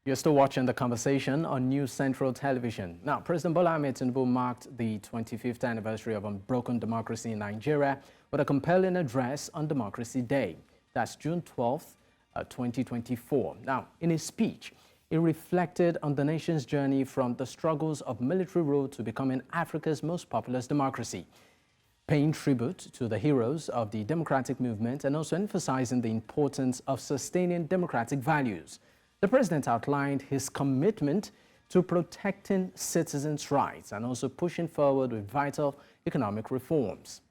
You're still watching The Conversation on News Central Television. Now, President Bola Ahmed Tinubu marked the 25th anniversary of unbroken democracy in Nigeria with a compelling address on Democracy Day. That's June 12th, 2024. Now, in his speech, he reflected on the nation's journey from the struggles of military rule to becoming Africa's most populous democracy, paying tribute to the heroes of the democratic movement and also emphasizing the importance of sustaining democratic values. The president outlined his commitment to protecting citizens' rights and also pushing forward with vital economic reforms.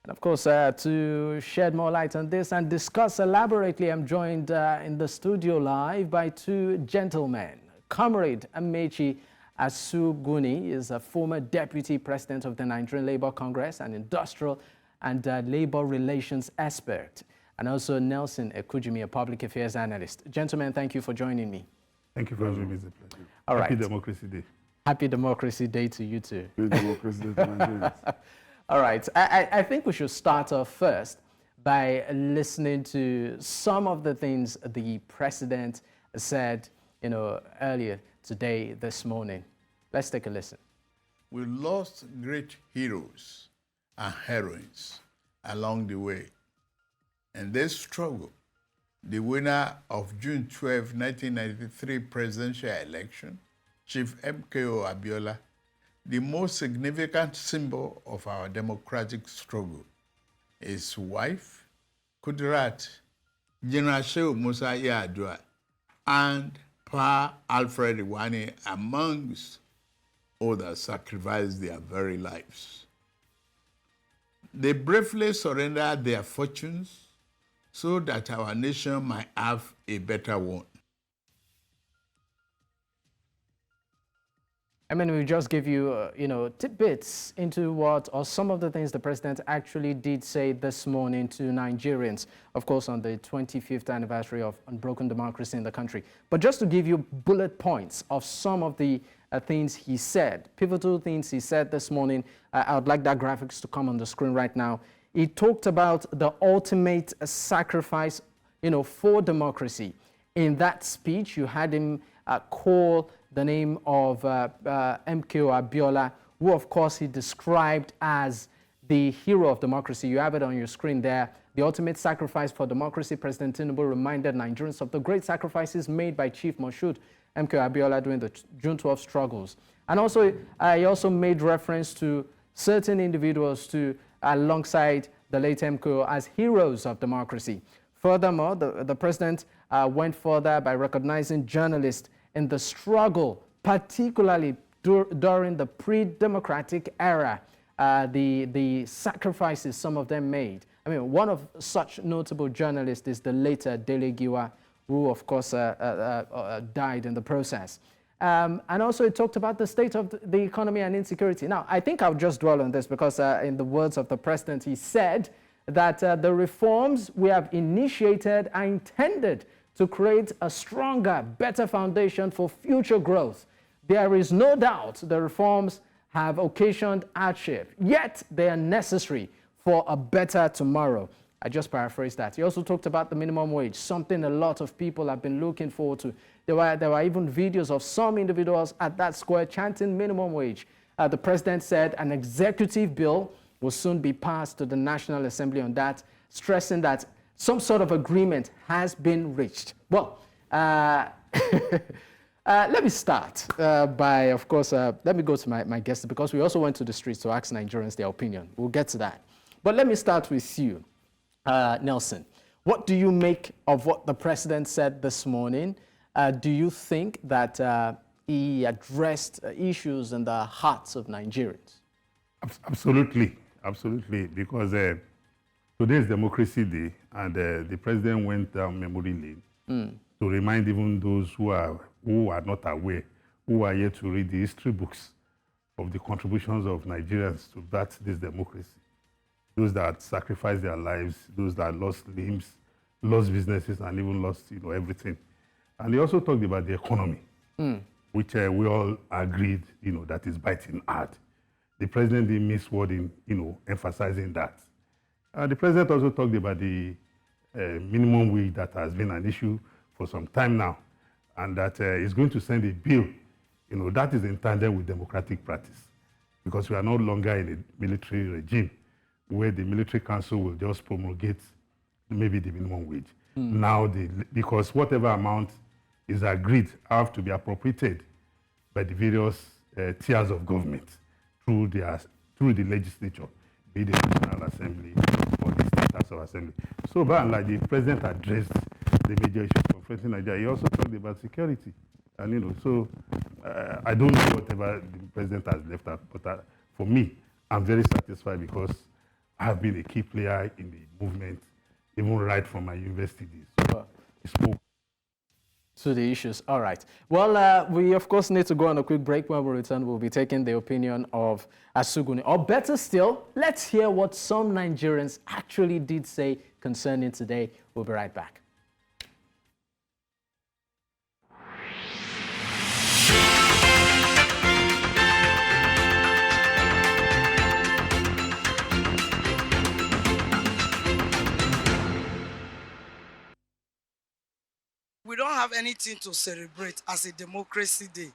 And of course, to shed more light on this and discuss elaborately, I'm joined in the studio live by two gentlemen. Comrade Amechi Asuguni is a former deputy president of the Nigerian Labour Congress, an industrial and labor relations expert, and also Nelson Ekujimi, a public affairs analyst. Gentlemen, thank you for joining me. Thank you for having me. It's a pleasure. All right. Happy Democracy Day. Happy Democracy Day to you too. Happy Democracy Day to Nigerians. All right. I think we should start off first by listening to some of the things the president said, earlier today, this morning. Let's take a listen. We lost great heroes and heroines along the way. And this struggle, the winner of June 12, 1993 presidential election, Chief MKO Abiola, the most significant symbol of our democratic struggle, his wife, Kudirat, General Shehu Musa Yar'Adua, and Pa Alfred Iwani, amongst others, sacrificed their very lives. They bravely surrendered their fortunes so that our nation might have a better one. I mean, we just give you, tidbits into what, or some of the things the president actually did say this morning to Nigerians, of course, on the 25th anniversary of unbroken democracy in the country. But just to give you bullet points of some of the things he said, pivotal things he said this morning, I would like that graphics to come on the screen right now. He talked about the ultimate sacrifice, for democracy. In that speech, you had him call the name of MKO Abiola, who, of course, he described as the hero of democracy. You have it on your screen there. The ultimate sacrifice for democracy. President Tinubu reminded Nigerians of the great sacrifices made by Chief Moshood MKO Abiola during the June 12 struggles. And also, he also made reference to certain individuals alongside the late MKO as heroes of democracy. Furthermore, the president went further by recognizing journalists in the struggle, particularly during the pre-democratic era, the sacrifices some of them made. I mean, one of such notable journalists is the later Dele Giwa, who, of course, died in the process. And also it talked about the state of the economy and insecurity. Now, I think I'll just dwell on this because in the words of the president, he said that the reforms we have initiated are intended to create a stronger, better foundation for future growth. There is no doubt the reforms have occasioned hardship, yet they are necessary for a better tomorrow. I just paraphrased that. He also talked about the minimum wage, something a lot of people have been looking forward to. There were even videos of some individuals at that square chanting minimum wage. The president said an executive bill will soon be passed to the National Assembly on that, stressing that some sort of agreement has been reached. Well, let me start by, of course, let me go to my guests because we also went to the streets to ask Nigerians their opinion. We'll get to that. But let me start with you, Nelson. What do you make of what the president said this morning? Do you think that he addressed issues in the hearts of Nigerians? Absolutely, absolutely, because today is Democracy Day, and the president went down memory lane to remind even those who are not aware, who are yet to read the history books of the contributions of Nigerians to this democracy. Those that sacrificed their lives, those that lost limbs, lost businesses, and even lost everything. And he also talked about the economy, which we all agreed that is biting hard. The president didn't miss word in emphasizing that. The president also talked about the minimum wage that has been an issue for some time now, and that is going to send a bill. That is in tandem with democratic practice, because we are no longer in a military regime where the military council will just promulgate maybe the minimum wage. Now, because whatever amount is agreed have to be appropriated by the various tiers of government through the legislature, be the National Assembly or the State House of Assembly. So by and large, the president addressed the major issues confronting Nigeria. He also talked about security. And, so I don't know whatever the president has left out, but for me, I'm very satisfied because I have been a key player in the movement, even right from my university days. So he spoke to the issues. All right. Well, we, of course, need to go on a quick break. When we return, we'll be taking the opinion of Asuguni. Or better still, let's hear what some Nigerians actually did say concerning today. We'll be right back. We don't have anything to celebrate as a democracy day.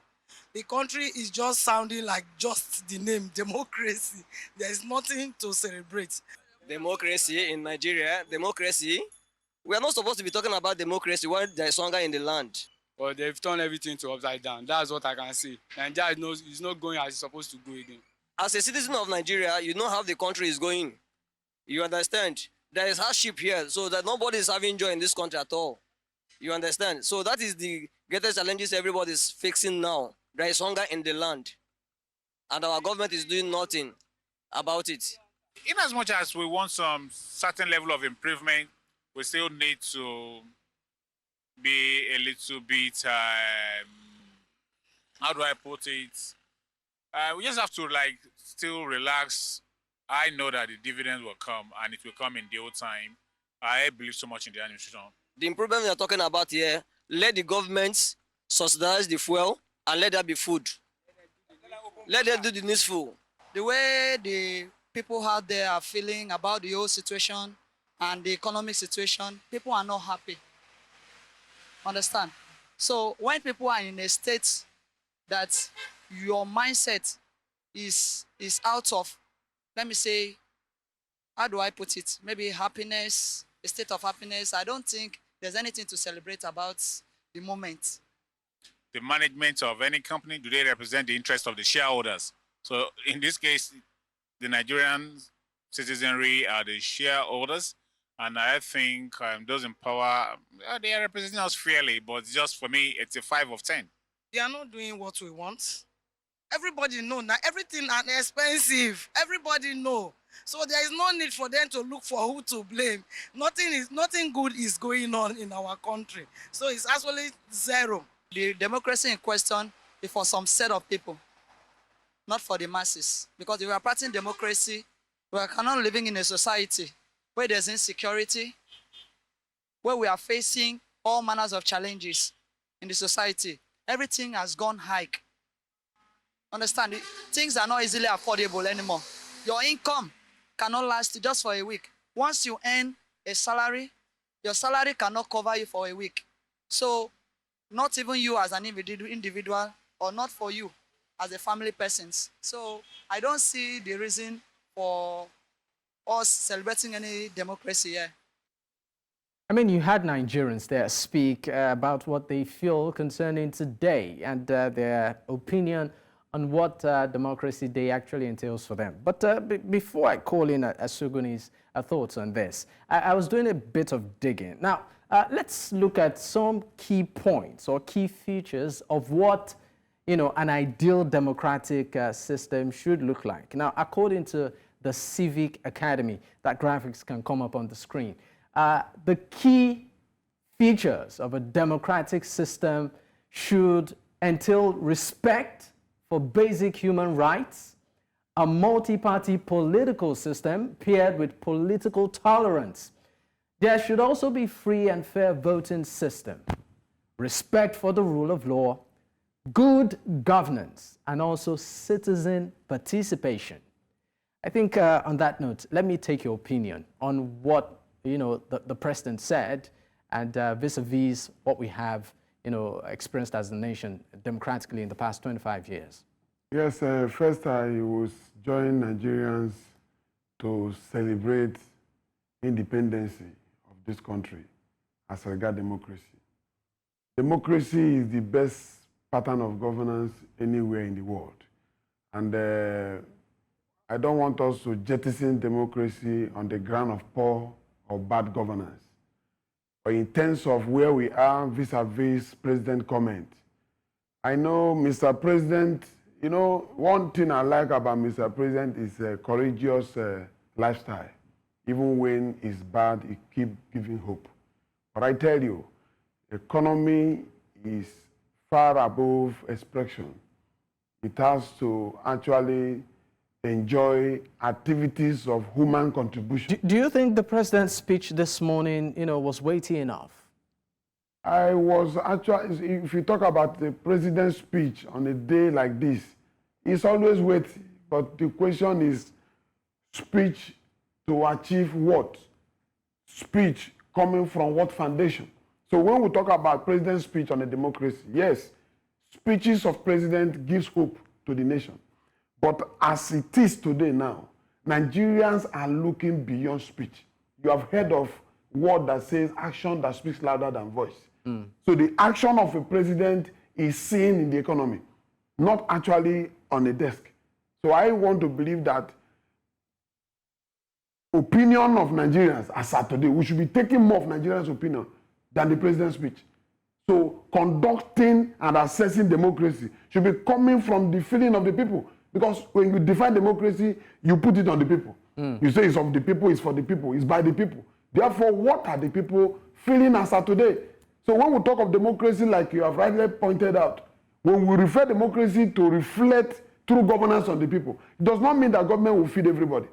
The country is just sounding like just the name, democracy. There is nothing to celebrate. Democracy in Nigeria, democracy. We are not supposed to be talking about democracy when there is hunger in the land. Well, they've turned everything to upside down. That's what I can say. Nigeria is not going as it's supposed to go again. As a citizen of Nigeria, you know how the country is going. You understand? There is hardship here, so that nobody is having joy in this country at all. You understand? So that is the greatest challenges everybody is facing now. There is hunger in the land. And our government is doing nothing about it. In as much as we want some certain level of improvement, we still need to be a little bit, how do I put it? We just have to still relax. I know that the dividends will come and it will come in due time. I believe so much in the administration. The improvement we are talking about here, let the government subsidize the fuel and let there be food. Let them do the needful. The way the people out there are feeling about the whole situation and the economic situation, people are not happy. Understand? So when people are in a state that your mindset is out of, let me say, how do I put it? Maybe happiness, a state of happiness. I don't think there's anything to celebrate about the moment. The management of any company, do they represent the interest of the shareholders? So in this case, the Nigerian citizenry are the shareholders, and I think those in power, they are representing us fairly, but just for me, it's a 5 of 10. They are not doing what we want. Everybody know now, everything is expensive. Everybody know. So there is no need for them to look for who to blame. Nothing good is going on in our country. So it's actually zero. The democracy in question is for some set of people, not for the masses. Because if we are practicing democracy, we are not living in a society where there's insecurity, where we are facing all manners of challenges in the society. Everything has gone hike. Understand? Things are not easily affordable anymore. Your income cannot last just for a week. Once you earn a salary, your salary cannot cover you for a week. So not even you as an individual, or not for you as a family person. So I don't see the reason for us celebrating any democracy here. I mean, you had Nigerians there speak about what they feel concerning today and their opinion on what Democracy Day actually entails for them. But before I call in Asuguni's thoughts on this, I was doing a bit of digging. Now, let's look at some key points or key features of what, an ideal democratic system should look like. Now, according to the Civic Academy, that graphics can come up on the screen, the key features of a democratic system should entail respect for basic human rights, a multi-party political system paired with political tolerance. There should also be free and fair voting system, respect for the rule of law, good governance, and also citizen participation. I think on that note, let me take your opinion on what the president said, and vis-a-vis what we have, experienced as a nation democratically in the past 25 years? Yes, first I was join Nigerians to celebrate independence of this country as regard democracy. Democracy is the best pattern of governance anywhere in the world. And I don't want us to jettison democracy on the ground of poor or bad governance. But in terms of where we are vis-a-vis President's comment, I know Mr. President, one thing I like about Mr. President is a courageous lifestyle. Even when it's bad, he keeps giving hope. But I tell you, economy is far above expression. It has to actually enjoy activities of human contribution. Do you think the president's speech this morning, was weighty enough? I was actually, if you talk about the president's speech on a day like this, it's always weighty. But the question is, speech to achieve what? Speech coming from what foundation? So when we talk about president's speech on a democracy, yes, speeches of president gives hope to the nation. But as it is today now, Nigerians are looking beyond speech. You have heard of word that says action that speaks louder than voice. So the action of a president is seen in the economy, not actually on a desk. So I want to believe that opinion of Nigerians as at today, we should be taking more of Nigerians' opinion than the president's speech. So conducting and assessing democracy should be coming from the feeling of the people. Because when you define democracy, you put it on the people. You say it's of the people, it's for the people, it's by the people. Therefore, what are the people feeling as at today? So when we talk of democracy, like you have rightly pointed out, when we refer democracy to reflect true governance on the people, it does not mean that government will feed everybody.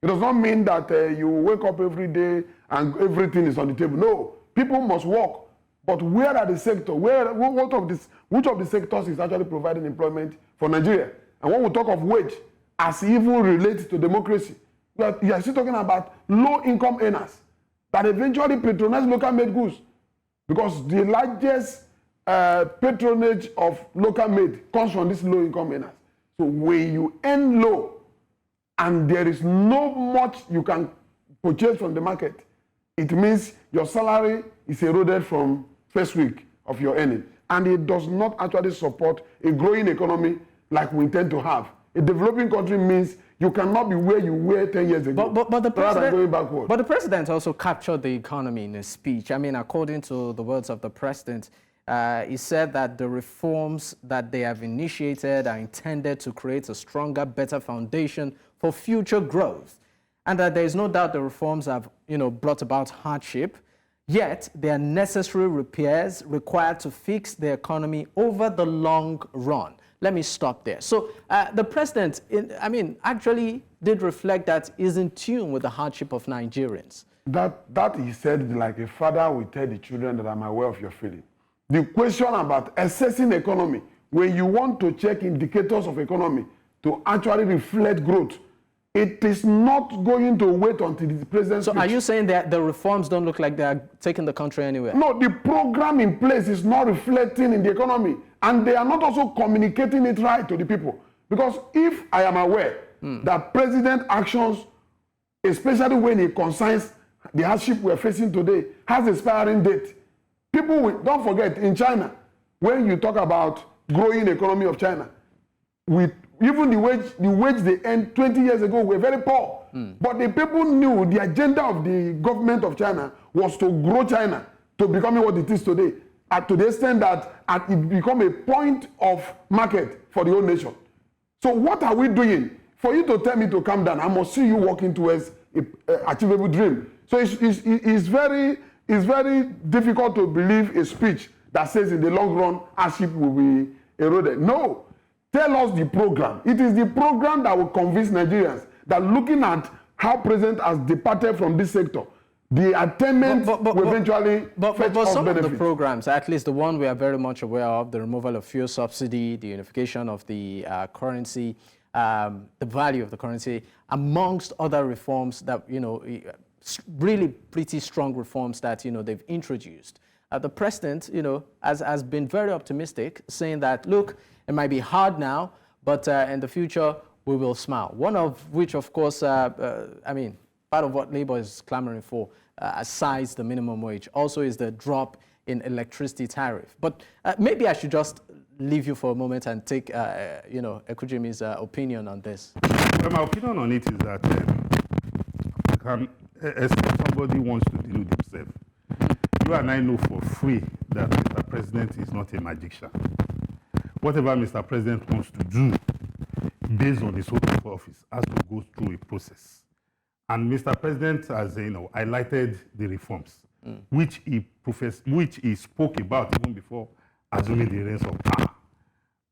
It does not mean that you wake up every day and everything is on the table. No, people must work. But where are the sectors? Which of the sectors is actually providing employment for Nigeria? And when we talk of wage, as even relates to democracy, you are still talking about low-income earners that eventually patronize local-made goods. Because the largest patronage of local-made comes from these low-income earners. So when you earn low and there is no much you can purchase from the market, it means your salary is eroded from first week of your earning. And it does not actually support a growing economy like we intend to have. A developing country means you cannot be where you were 10 years ago, but the rather than going backward. But the president also captured the economy in his speech. I mean, according to the words of the president, he said that the reforms that they have initiated are intended to create a stronger, better foundation for future growth. And that there is no doubt the reforms have, brought about hardship, yet they are necessary repairs required to fix the economy over the long run. Let me stop there. So the president, actually did reflect that he's in tune with the hardship of Nigerians. That he said, like a father will tell the children that I'm aware of your feeling. The question about assessing economy, when you want to check indicators of economy to actually reflect growth, it is not going to wait until the president's speech. Are you saying that the reforms don't look like they are taking the country anywhere? No, the program in place is not reflecting in the economy. And they are not also communicating it right to the people. Because if I am aware that president actions, especially when it concerns the hardship we're facing today, has expiring date, people will, don't forget, in China, when you talk about growing economy of China, even the wage they earned 20 years ago were very poor. But the people knew the agenda of the government of China was to grow China to becoming what it is today, to the extent that it become a point of market for the whole nation. So what are we doing? For you to tell me to calm down, I must see you working towards an achievable dream. So it's very difficult to believe a speech that says in the long run, hardship will be eroded. No. Tell us the program. It is the program that will convince Nigerians that looking at how president has departed from this sector, the attainment will eventually fetch us some benefits. of the programs, at least the one we are very much aware of, the removal of fuel subsidy, the unification of the currency, the value of the currency, amongst other reforms that, really pretty strong reforms that, they've introduced. The president, has been very optimistic, saying that, look, it might be hard now, but in the future, we will smile. One of which, of course, part of what Labour is clamoring for, aside the minimum wage, also is the drop in electricity tariff. But maybe I should just leave you for a moment and take, Ekujimi's opinion on this. Well, my opinion on it is that you can expect somebody wants to delude himself. You and I know for free that Mr. President is not a magician. Whatever Mr. President wants to do, based on his oath of office, has to go through a process. And Mr. President has, highlighted the reforms, which he spoke about even before assuming the reins of power.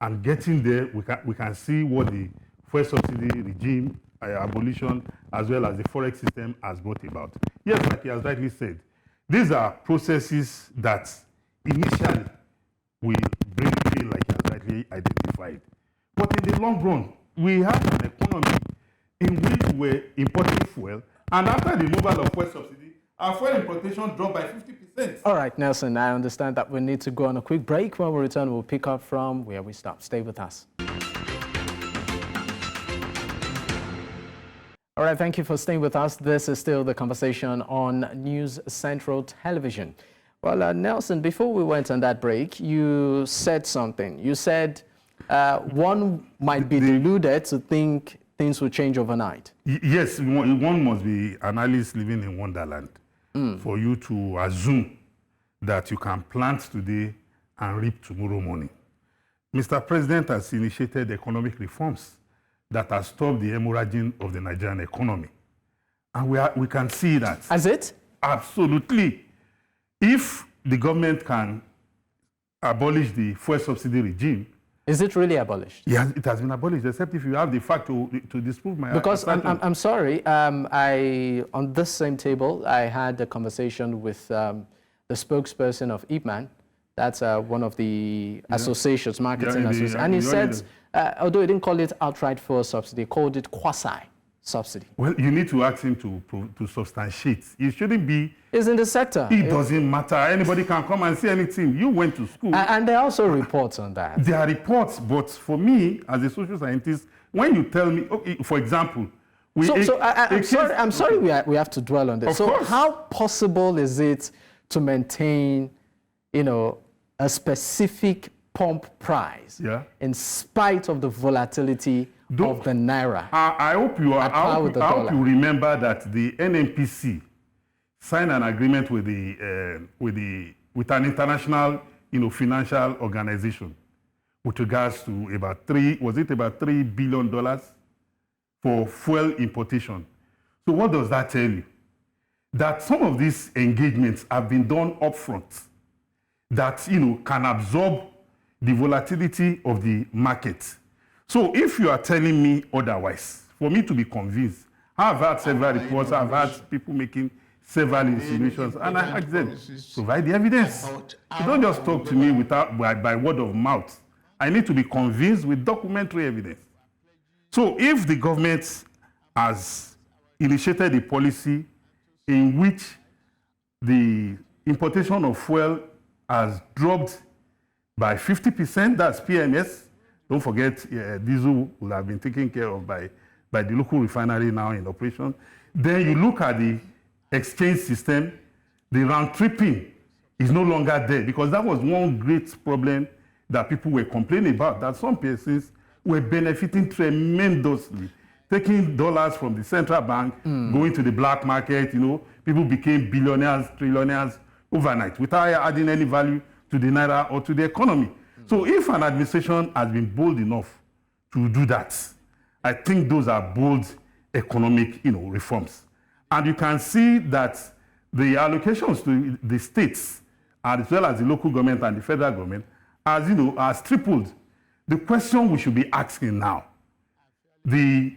And getting there, we can see what the fuel subsidy regime, abolition, as well as the forex system has brought about. Yes, like he has rightly said, these are processes that initially will bring pain, like he has rightly identified. But in the long run, we have an economy in which we're importing fuel, and after the removal of fuel subsidy, our fuel importation dropped by 50%. All right, Nelson, I understand that we need to go on a quick break. When we return, we'll pick up from where we stopped. Stay with us. All right, thank you for staying with us. This is still the conversation on News Central Television. Well, Nelson, before we went on that break, you said something. You said one might be deluded to think things will change overnight. Yes, one must be an Alice living in Wonderland for you to assume that you can plant today and reap tomorrow morning. Mr. President has initiated economic reforms that has stopped the hemorrhaging of the Nigerian economy. And we can see that. Has it? Absolutely. If the government can abolish the fuel subsidy regime. Is it really abolished? Yes, it has been abolished, except if you have the fact to disprove my Because I'm sorry, on this same table, I had a conversation with the spokesperson of IPMAN. That's one of the associations, marketing associations. And he said, although he didn't call it outright fuel subsidy, he called it quasi-subsidy. Well, you need to ask him to substantiate. It shouldn't be... It's in the sector. It doesn't matter. Anybody can come and say anything. You went to school. And there are also reports on that. There are reports, but for me, as a social scientist, when you tell me, okay, for example... I'm sorry we have to dwell on this. Of course. How possible is it to maintain, a specific pump price in spite of the volatility of the naira? I hope you remember that the NNPC signed an agreement with an international, financial organization with regards to about $3 billion for fuel importation. So what does that tell you? That some of these engagements have been done upfront, that can absorb the volatility of the market. So if you are telling me otherwise, for me to be convinced, I've had several reports, I've had people making several insinuations, and I ask them, provide the evidence. You don't just talk to me by word of mouth. I need to be convinced with documentary evidence. So if the government has initiated a policy in which the importation of fuel has dropped by 50%, that's PMS. Don't forget, diesel will have been taken care of by the local refinery now in operation. Then you look at the exchange system, the round tripping is no longer there, because that was one great problem that people were complaining about, that some persons were benefiting tremendously, taking dollars from the central bank, going to the black market, people became billionaires, trillionaires overnight without adding any value to the naira or to the economy. So if an administration has been bold enough to do that, I think those are bold economic, reforms. And you can see that the allocations to the states, as well as the local government and the federal government, has tripled. The question we should be asking now, the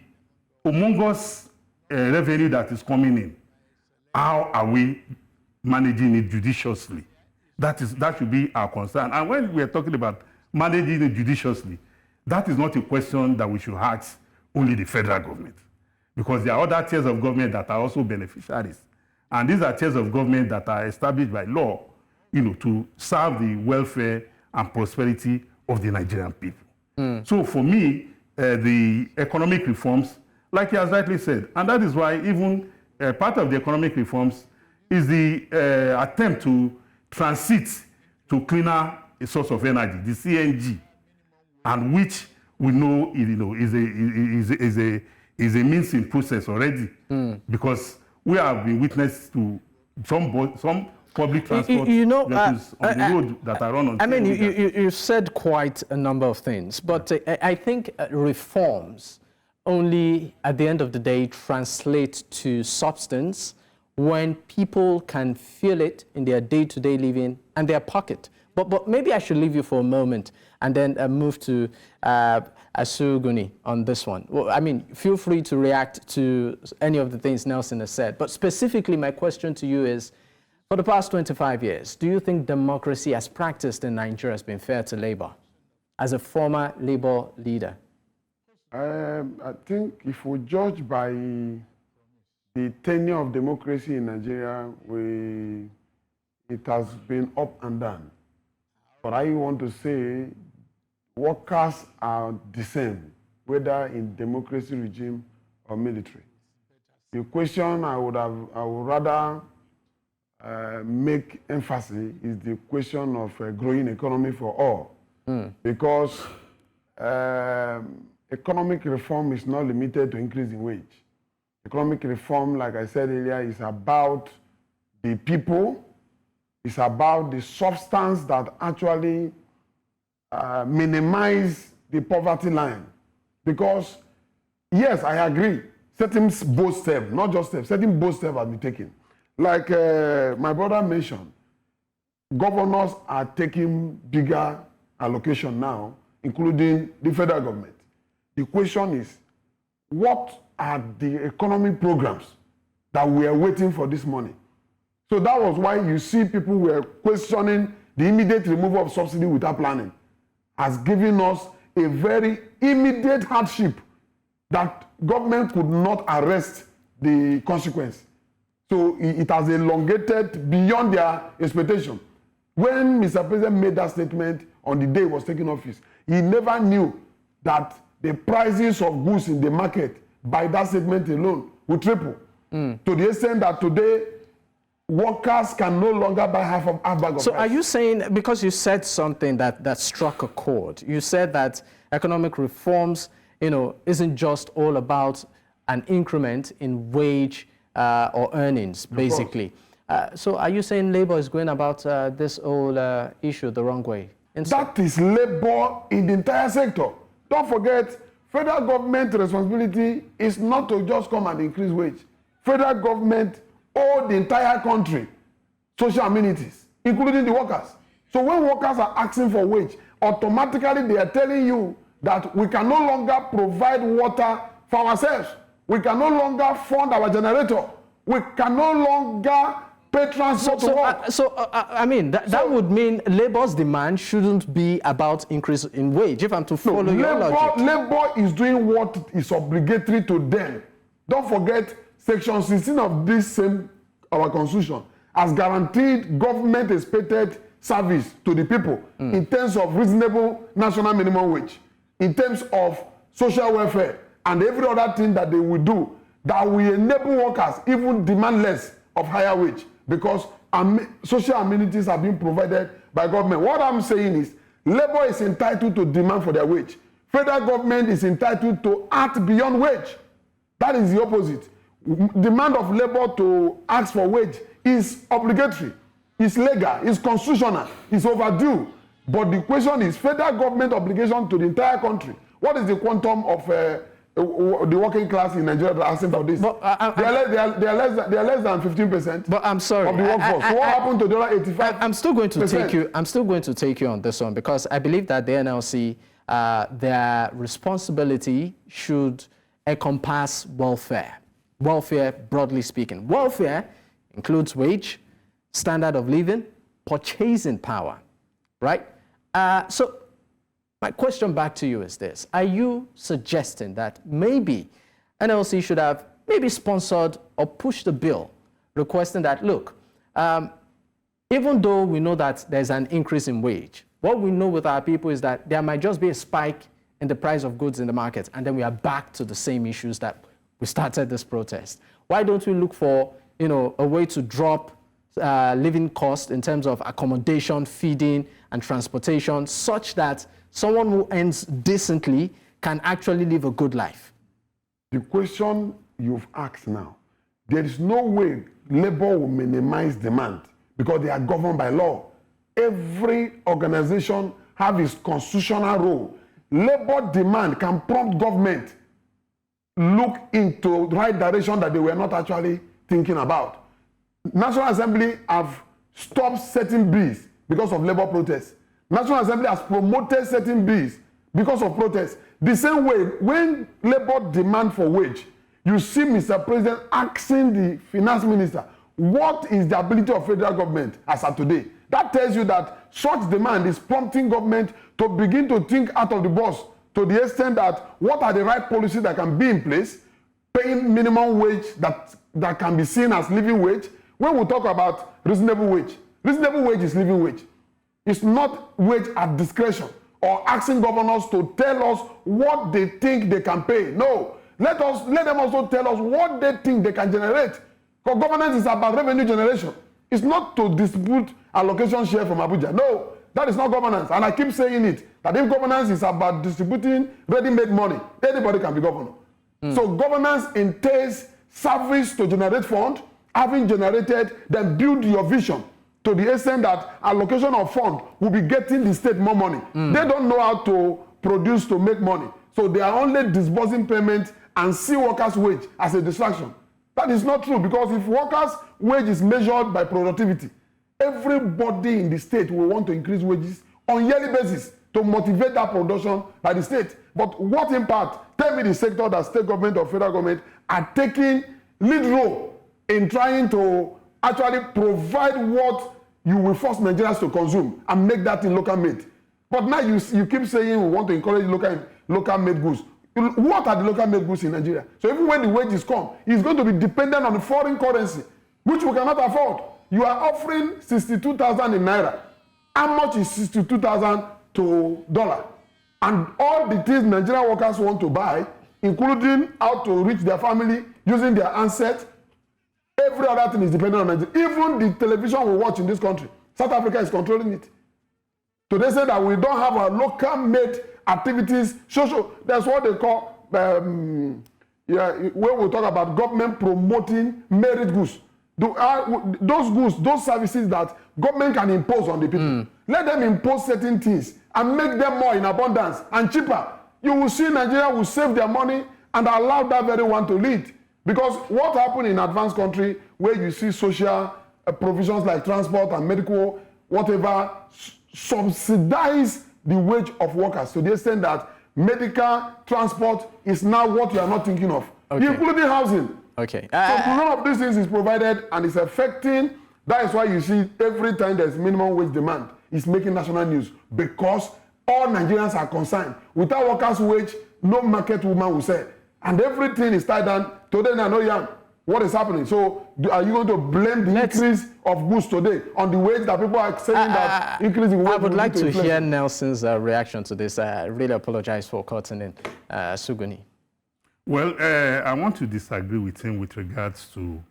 humongous revenue that is coming in, how are we managing it judiciously? That should be our concern. And when we are talking about managing it judiciously, that is not a question that we should ask only the federal government, because there are other tiers of government that are also beneficiaries. And these are chairs of government that are established by law, to serve the welfare and prosperity of the Nigerian people. So for me, the economic reforms, like he has rightly said, and that is why even part of the economic reforms is the attempt to transit to cleaner source of energy, the CNG, and which we know, is a means in process already, because we have been witness to some public transport vehicles on the road that are run on. I mean, you said quite a number of things, but I think reforms only, at the end of the day, translate to substance when people can feel it in their day-to-day living and their pocket. But maybe I should leave you for a moment and then move to Asuguni on this one. Well, I mean, feel free to react to any of the things Nelson has said. But specifically, my question to you is, for the past 25 years, do you think democracy as practiced in Nigeria has been fair to Labour, as a former Labour leader? I think if we judge by the tenure of democracy in Nigeria, it has been up and down. But I want to say workers are the same, whether in democracy regime or military. The question I would rather make emphasis is the question of a growing economy for all. Because economic reform is not limited to increasing wage. Economic reform, like I said earlier, is about the people. It's about the substance that actually minimize the poverty line. Because, yes, I agree, certain bold steps, not just steps, certain bold steps have been taken. Like my brother mentioned, governors are taking bigger allocation now, including the federal government. The question is, what are the economic programs that we are waiting for this money? So that was why you see people were questioning the immediate removal of subsidy without planning as giving us a very immediate hardship that government could not arrest the consequence. So it has elongated beyond their expectation. When Mr. President made that statement on the day he was taking office, he never knew that the prices of goods in the market by that statement alone will triple. To the extent that today, workers can no longer buy half bag of rice. So are you saying, because you said something that struck a chord, you said that economic reforms, isn't just all about an increment in wage or earnings, basically. So are you saying Labour is going about this whole issue the wrong way? That is Labour in the entire sector. Don't forget, federal government responsibility is not to just come and increase wage. Federal government owe the entire country social amenities, including the workers. So when workers are asking for wage, automatically they are telling you that we can no longer provide water for ourselves. We can no longer fund our generator. We can no longer pay transport to work. I mean, that would mean Labour's demand shouldn't be about increase in wage, if I'm to follow your logic. Labour is doing what is obligatory to them. Don't forget, Section 16 of this same, our Constitution, has guaranteed government-expected service to the people in terms of reasonable national minimum wage, in terms of social welfare, and every other thing that they will do that will enable workers even demand less of higher wage because social amenities are being provided by government. What I'm saying is, Labour is entitled to demand for their wage. Federal government is entitled to act beyond wage. That is the opposite. Demand of Labour to ask for wage is obligatory, it's legal, it's constitutional, it's overdue. But the question is federal government obligation to the entire country. What is the quantum of the working class in Nigeria that are asking for this? They are less than 15%. But I'm sorry. Of the workforce. So what happened to the other 85%? I'm still going to take you on this one because I believe that the NLC, their responsibility should encompass welfare. Welfare, broadly speaking. Welfare includes wage, standard of living, purchasing power, right? So my question back to you is this. Are you suggesting that maybe NLC should have maybe sponsored or pushed a bill requesting that, look, even though we know that there's an increase in wage, what we know with our people is that there might just be a spike in the price of goods in the market, and then we are back to the same issues that we started this protest. Why don't we look for, a way to drop living costs in terms of accommodation, feeding, and transportation, such that someone who earns decently can actually live a good life? The question you've asked now, there is no way labor will minimize demand because they are governed by law. Every organization has its constitutional role. Labor demand can prompt government look into the right direction that they were not actually thinking about. National Assembly have stopped certain bills because of labor protests. National Assembly has promoted certain bills because of protests. The same way, when labor demand for wage, you see Mr. President asking the finance minister, what is the ability of federal government as of today? That tells you that such demand is prompting government to begin to think out of the box to the extent that what are the right policies that can be in place, paying minimum wage that can be seen as living wage. When we talk about reasonable wage is living wage. It's not wage at discretion or asking governors to tell us what they think they can pay. No, let them also tell us what they think they can generate. Because governance is about revenue generation. It's not to distribute allocation share from Abuja. No, that is not governance. And I keep saying it, that if governance is about distributing ready-made money, anybody can be governor. So governance entails service to generate fund, having generated, then build your vision to the extent that allocation of fund will be getting the state more money. They don't know how to produce to make money. So they are only disbursing payment and see workers' wage as a distraction. That is not true, because if workers' wage is measured by productivity, everybody in the state will want to increase wages on yearly basis to motivate that production by the state. But what impact? Tell me the sector that state government or federal government are taking lead role in trying to actually provide what you will force Nigerians to consume and make that in local made. But now you keep saying we want to encourage local made goods. What are the local made goods in Nigeria? So even when the wages come, it's going to be dependent on the foreign currency, which we cannot afford. You are offering 62,000 in naira. How much is 62,000 to dollar? And all the things Nigerian workers want to buy, including how to reach their family using their handset, every other thing is dependent on Nigeria. Even the television we watch in this country, South Africa is controlling it. So they say that we don't have our local made activities. That's what they call, when we talk about government promoting merit goods. Those goods, those services that government can impose on the people. Let them impose certain things and make them more in abundance and cheaper. You will see Nigeria will save their money and allow that very one to lead. Because what happened in advanced country where you see social provisions like transport and medical, whatever, subsidize the wage of workers to the extent that medical transport is now what you are not thinking of, including housing. So none of these things is provided and it's affecting. That is why you see every time there's minimum wage demand, it's making national news, because all Nigerians are concerned. Without workers' wage, no market woman will sell. And everything is tied down. Today, I know what is happening. So are you going to blame the increase of goods today on the wage that people are saying that increasing wage? I would like to hear Nelson's reaction to this. I really apologize for cutting in. Suguni. Well, I want to disagree with him with regards to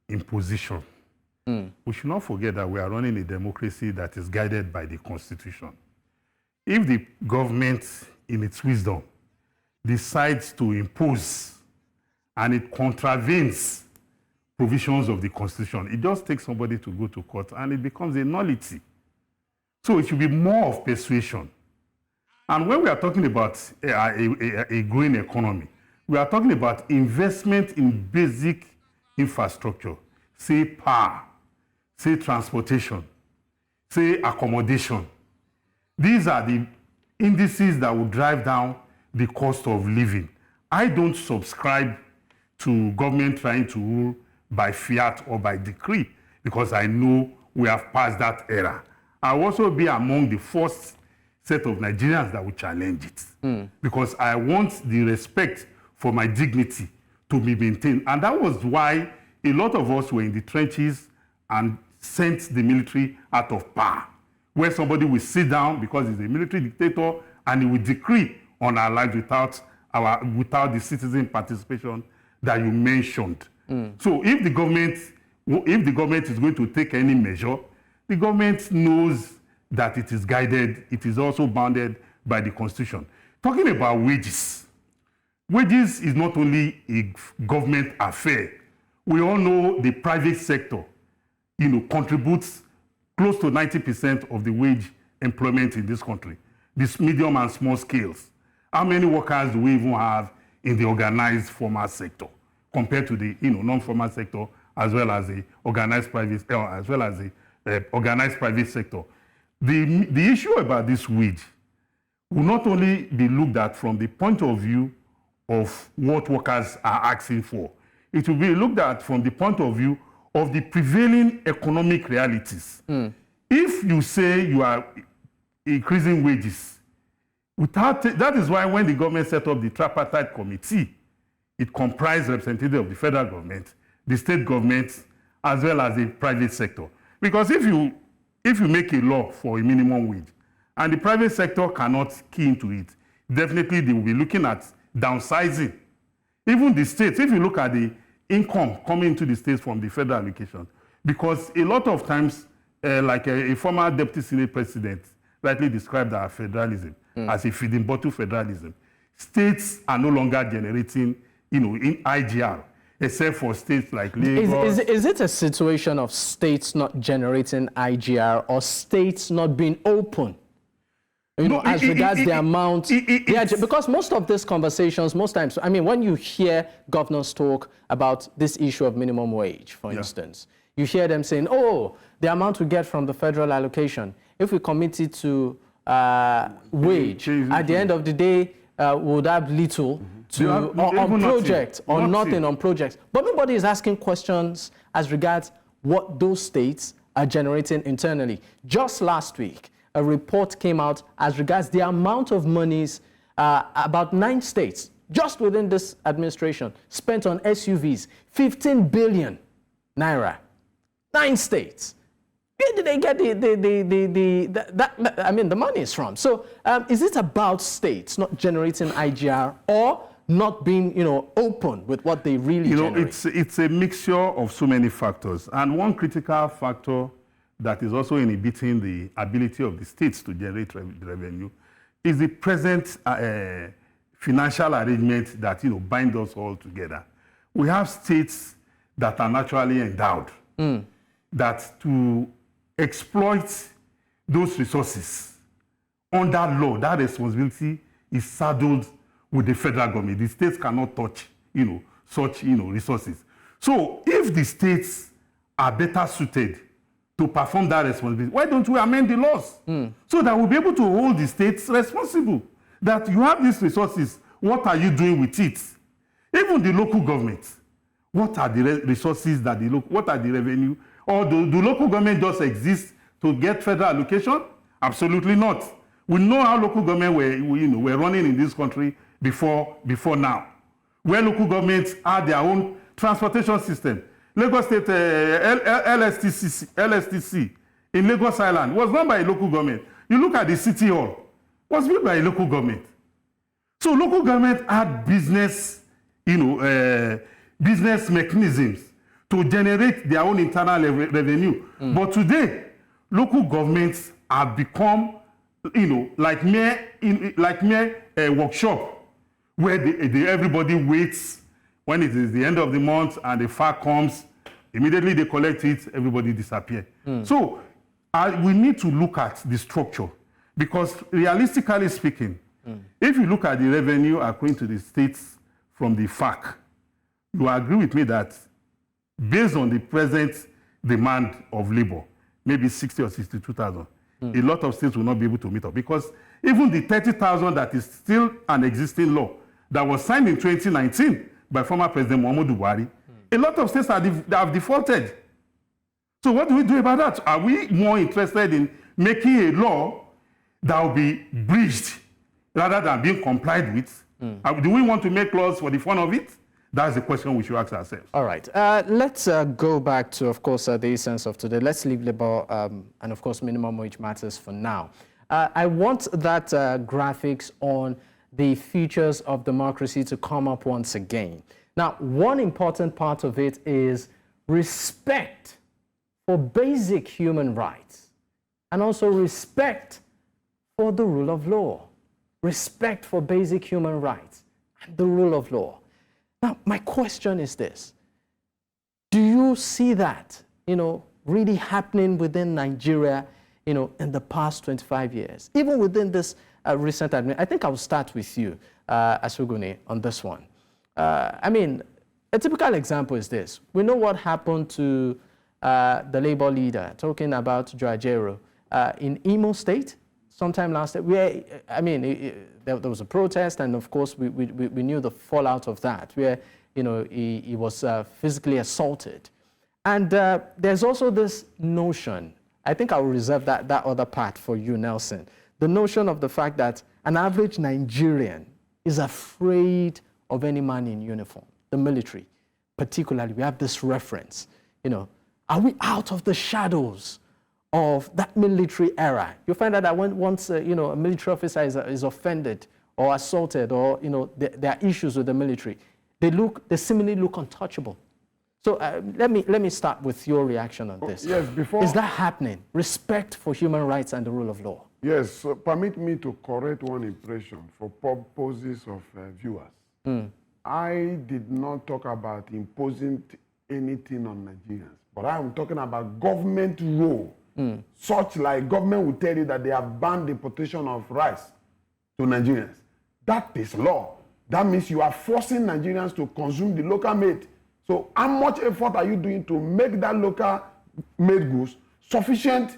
imposition. We should not forget that we are running a democracy that is guided by the Constitution. If the government, in its wisdom, decides to impose and it contravenes provisions of the Constitution, it just takes somebody to go to court and it becomes a nullity. So it should be more of persuasion. And when we are talking about a growing economy, we are talking about investment in basic infrastructure, say power, say transportation, say accommodation. These are the indices that will drive down the cost of living. I don't subscribe to government trying to rule by fiat or by decree, because I know we have passed that era. I'll also be among the first set of Nigerians that will challenge it, because I want the respect for my dignity to be maintained. And that was why a lot of us were in the trenches and sent the military out of power, where somebody will sit down because he's a military dictator and he will decree on our lives without the citizen participation that you mentioned. So if the government is going to take any measure, the government knows that it is guided, it is also bounded by the Constitution. Talking about wages, wages is not only a government affair. We all know the private sector, contributes close to 90% of the wage employment in this country, this medium and small scales. How many workers do we even have in the organized formal sector compared to the non-formal sector, as well as the organized private, organized private sector? The issue about this wage will not only be looked at from the point of view of what workers are asking for, it will be looked at from the point of view of the prevailing economic realities. If you say you are increasing wages, that is why when the government set up the tripartite committee, it comprised representatives of the federal government, the state government, as well as the private sector. Because if you make a law for a minimum wage and the private sector cannot key into it, definitely they will be looking at downsizing. Even the states, if you look at the income coming into the states from the federal allocation, because a lot of times, like a former deputy senate president rightly described our federalism as a feeding bottle federalism. States are no longer generating, in IGR, except for states like Lagos. Is it a situation of states not generating IGR or states not being open? As regards the amount, because most of these conversations, most times, when you hear governors talk about this issue of minimum wage, for instance, you hear them saying, oh, the amount we get from the federal allocation, if we commit it to wage, at the end of the day, would have little on projects or nothing on projects. But nobody is asking questions as regards what those states are generating internally. Just last week, a report came out as regards the amount of monies about 9 states, just within this administration, spent on SUVs, 15 billion naira. 9 states. Where did they get the money is from? So is it about states not generating IGR or not being, open with what they really generate? It's a mixture of so many factors. And one critical factor that is also inhibiting the ability of the states to generate revenue is the present financial arrangement that bind us all together. We have states that are naturally endowed, that to exploit those resources under law, that responsibility is saddled with the federal government. The states cannot touch, such, resources. So if the states are better suited to perform that responsibility, why don't we amend the laws so that we'll be able to hold the states responsible? That you have these resources, what are you doing with it? Even the local government, what are the resources that what are the revenue? Or do local government just exist to get federal allocation? Absolutely not. We know how local government were running in this country before now, where local governments had their own transportation system. Lagos State LSTC in Lagos Island was run by a local government. You look at the city hall, was built by a local government. So local government had business, business mechanisms to generate their own internal revenue. But today, local governments have become, like mere workshop where everybody waits when it is the end of the month and the FAR comes, immediately they collect it, everybody disappears. So we need to look at the structure because realistically speaking, if you look at the revenue according to the states from the FAC, you agree with me that based on the present demand of labor, maybe 60 or 62,000, a lot of states will not be able to meet up because even the 30,000 that is still an existing law that was signed in 2019 by former President Muhammadu Buhari, a lot of states have defaulted. So what do we do about that? Are we more interested in making a law that will be breached rather than being complied with? Do we want to make laws for the fun of it? That's the question we should ask ourselves. All right. Let's go back to, of course, the essence of today. Let's leave labor and, of course, minimum wage matters for now. I want that graphics on the features of democracy to come up once again. Now, one important part of it is respect for basic human rights and also respect for the rule of law. Respect for basic human rights and the rule of law. Now, my question is this. Do you see that, really happening within Nigeria, in the past 25 years? Even within this recent administration, I think I'll start with you, Asuguni, on this one. I mean, a typical example is this. We know what happened to the Labour leader, talking about Joajero, in Imo State sometime last year, where, I mean, there was a protest, and of course, we knew the fallout of that, where, he was physically assaulted. And there's also this notion, I think I'll reserve that other part for you, Nelson, the notion of the fact that an average Nigerian is afraid of any man in uniform, the military. Particularly, we have this reference, are we out of the shadows of that military era? You find out that once a military officer is offended or assaulted, or there are issues with the military, they seemingly look untouchable. So let me start with your reaction on this. Yes, is that happening? Respect for human rights and the rule of law. Yes, so permit me to correct one impression for purposes of viewers. I did not talk about imposing anything on Nigerians, but I am talking about government role. Such like government will tell you that they have banned the importation of rice to Nigerians. That is law. That means you are forcing Nigerians to consume the local made. So how much effort are you doing to make that local made goods sufficient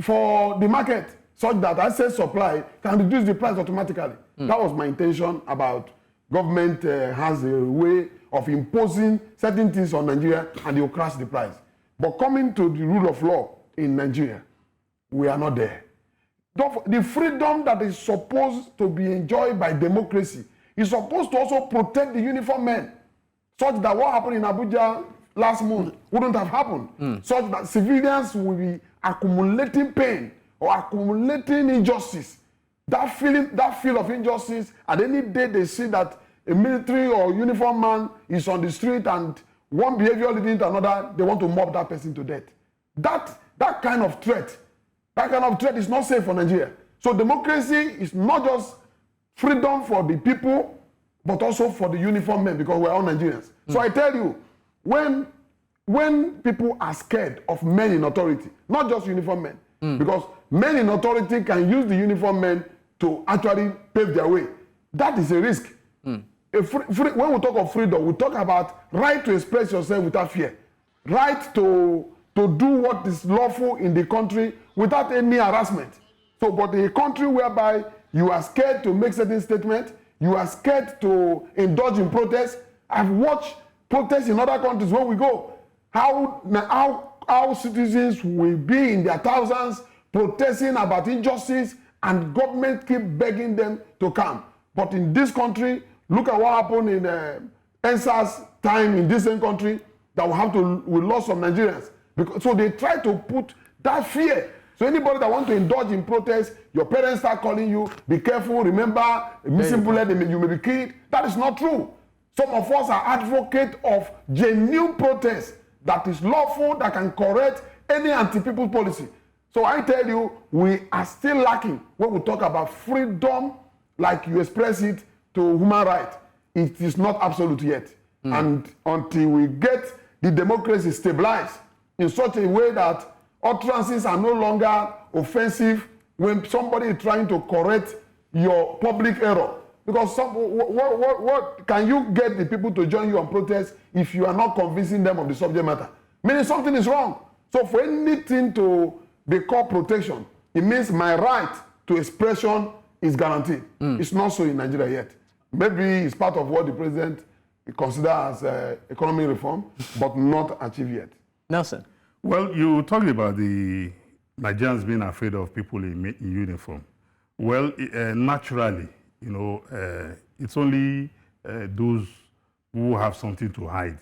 for the market, such that excess supply can reduce the price automatically? That was my intention about government has a way of imposing certain things on Nigeria and they will crash the price. But coming to the rule of law in Nigeria, we are not there. The freedom that is supposed to be enjoyed by democracy is supposed to also protect the uniform men, such that what happened in Abuja last month wouldn't have happened, such that civilians will be accumulating pain or accumulating injustice. That feel of injustice, at any day they see that a military or uniform man is on the street and one behavior leading to another, they want to mob that person to death. That kind of threat is not safe for Nigeria. So democracy is not just freedom for the people, but also for the uniform men, because we're all Nigerians. So I tell you, when people are scared of men in authority, not just uniform men, because men in authority can use the uniform men to actually pave their way. That is a risk. When we talk of freedom, we talk about right to express yourself without fear, right to do what is lawful in the country without any harassment. So, but a country whereby you are scared to make certain statements, you are scared to indulge in protests. I've watched protests in other countries where we go. How citizens will be in their thousands protesting about injustice, and government keep begging them to come. But in this country, look at what happened in NSAS time in this same country, that we lost some Nigerians. So they try to put that fear. So anybody that wants to indulge in protest, your parents start calling you, be careful, remember, missing bullet, you may be killed. That is not true. Some of us are advocates of genuine protest that is lawful, that can correct any anti-people policy. So I tell you, we are still lacking when we talk about freedom, like you express it, to human rights. It is not absolute yet. And until we get the democracy stabilized in such a way that utterances are no longer offensive when somebody is trying to correct your public error. Because what can you get the people to join you on protest if you are not convincing them of the subject matter? Meaning something is wrong. So for anything to be called protection, it means my right to expression is guaranteed. It's not so in Nigeria yet. Maybe it's part of what the president considers as economic reform, but not achieved yet. Nelson. Well, you talked about the Nigerians being afraid of people in uniform. Well, naturally, it's only those who have something to hide,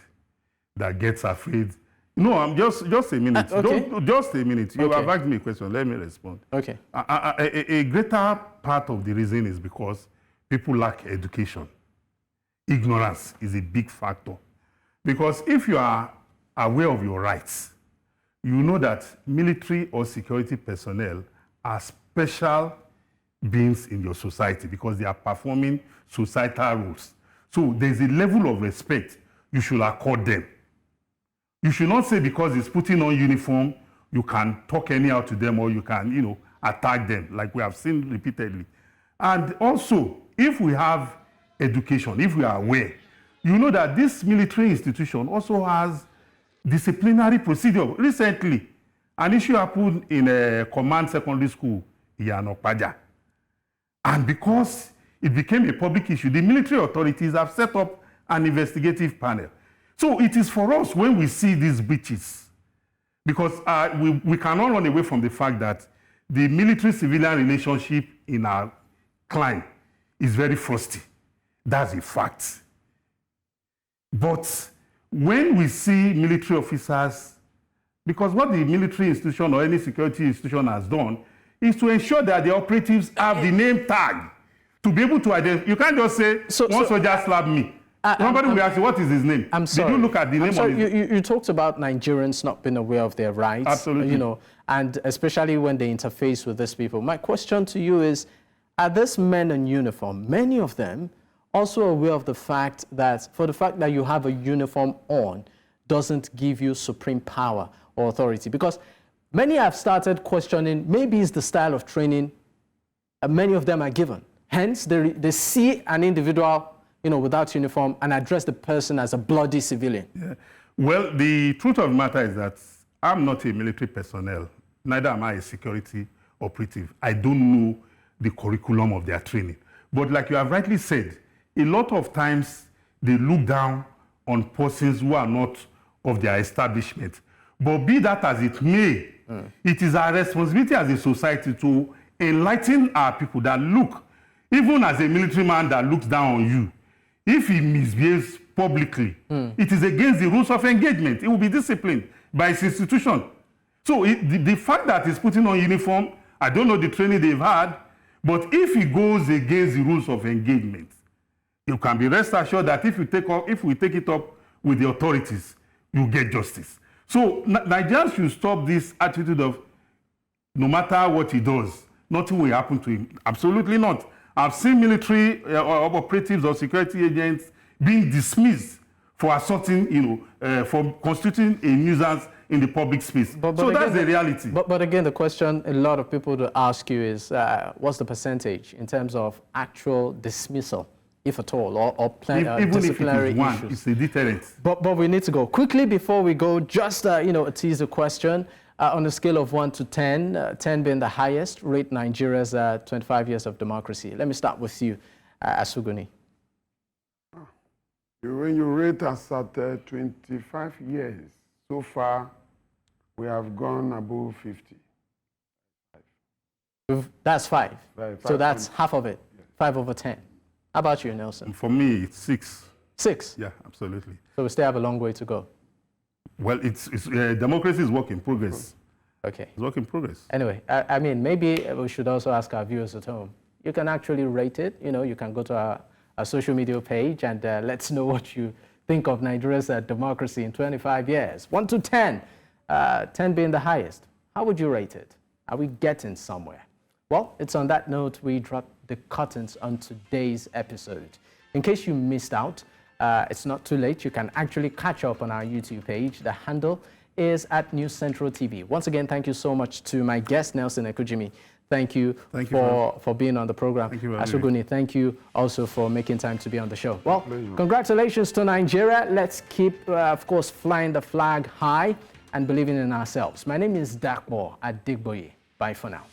that gets afraid. No, I'm just a minute. Okay. Just a minute. You Okay. have asked me a question. Let me respond. Okay. A greater part of the reason is because people lack education. Ignorance is a big factor. Because if you are aware of your rights, you know that military or security personnel are special beings in your society because they are performing societal roles. So there's a level of respect you should accord them. You should not say because it's putting on uniform, you can talk anyhow to them or you can, attack them, like we have seen repeatedly. And also, if we have education, if we are aware, you know that this military institution also has disciplinary procedure. Recently, an issue happened in a command secondary school in Okpaja. And because it became a public issue, the military authorities have set up an investigative panel. So it is for us when we see these breaches, because we cannot run away from the fact that the military-civilian relationship in our climate is very frosty. That's a fact. But when we see military officers, because what the military institution or any security institution has done is to ensure that the operatives have the name tag to be able to identify. You can't just say, one soldier slapped me. Somebody will ask you, what is his name? I'm sorry. Did you look at the name of his... You talked about Nigerians not being aware of their rights. Absolutely. And especially when they interface with these people. My question to you is, are these men in uniform, many of them, also aware of the fact that you have a uniform on doesn't give you supreme power or authority? Because many have started questioning, maybe it's the style of training many of them are given. Hence, they see an individual without uniform and address the person as a bloody civilian. Yeah. Well, the truth of the matter is that I'm not a military personnel, neither am I a security operative. I don't know the curriculum of their training. But like you have rightly said, a lot of times they look down on persons who are not of their establishment. But be that as it may, it is our responsibility as a society to enlighten our people that look, even as a military man that looks down on you, if he misbehaves publicly, it is against the rules of engagement. He will be disciplined by his institution. So the fact that he's putting on uniform, I don't know the training they've had, but if he goes against the rules of engagement, you can be rest assured that if we take it up with the authorities, you get justice. So Nigerians should stop this attitude of no matter what he does, nothing will happen to him. Absolutely not. I've seen military operatives or security agents being dismissed for assaulting, for constituting a nuisance in the public space. But so that's the reality. But again, the question a lot of people to ask you is, what's the percentage in terms of actual dismissal, if at all, or even disciplinary if it is one, issues? it's a deterrent. But we need to go. Quickly before we go, just tease the question. On a scale of 1 to 10, 10 being the highest, rate Nigeria's 25 years of democracy. Let me start with you, Asuguni. When you rate us at 25 years, so far we have gone above 50. That's 5. So that's 500. half of it, 5 over 10. How about you, Nelson? For me, it's 6. 6? Yeah, absolutely. So we still have a long way to go. Well, democracy is work in progress. Okay. It's work in progress. Anyway, I mean, maybe we should also ask our viewers at home. You can actually rate it. You can go to our social media page and let's know what you think of Nigeria's democracy in 25 years. 1 to 10, 10 being the highest. How would you rate it? Are we getting somewhere? Well, it's on that note we drop the curtains on today's episode. In case you missed out, it's not too late. You can actually catch up on our YouTube page. The handle is at News Central TV. Once again, thank you so much to my guest, Nelson Ekujimi. Thank you for being on the program. Thank you, Asuguni, thank you also for making time to be on the show. Well, congratulations to Nigeria. Let's keep, of course, flying the flag high and believing in ourselves. My name is Dakbo Adigboye. Bye for now.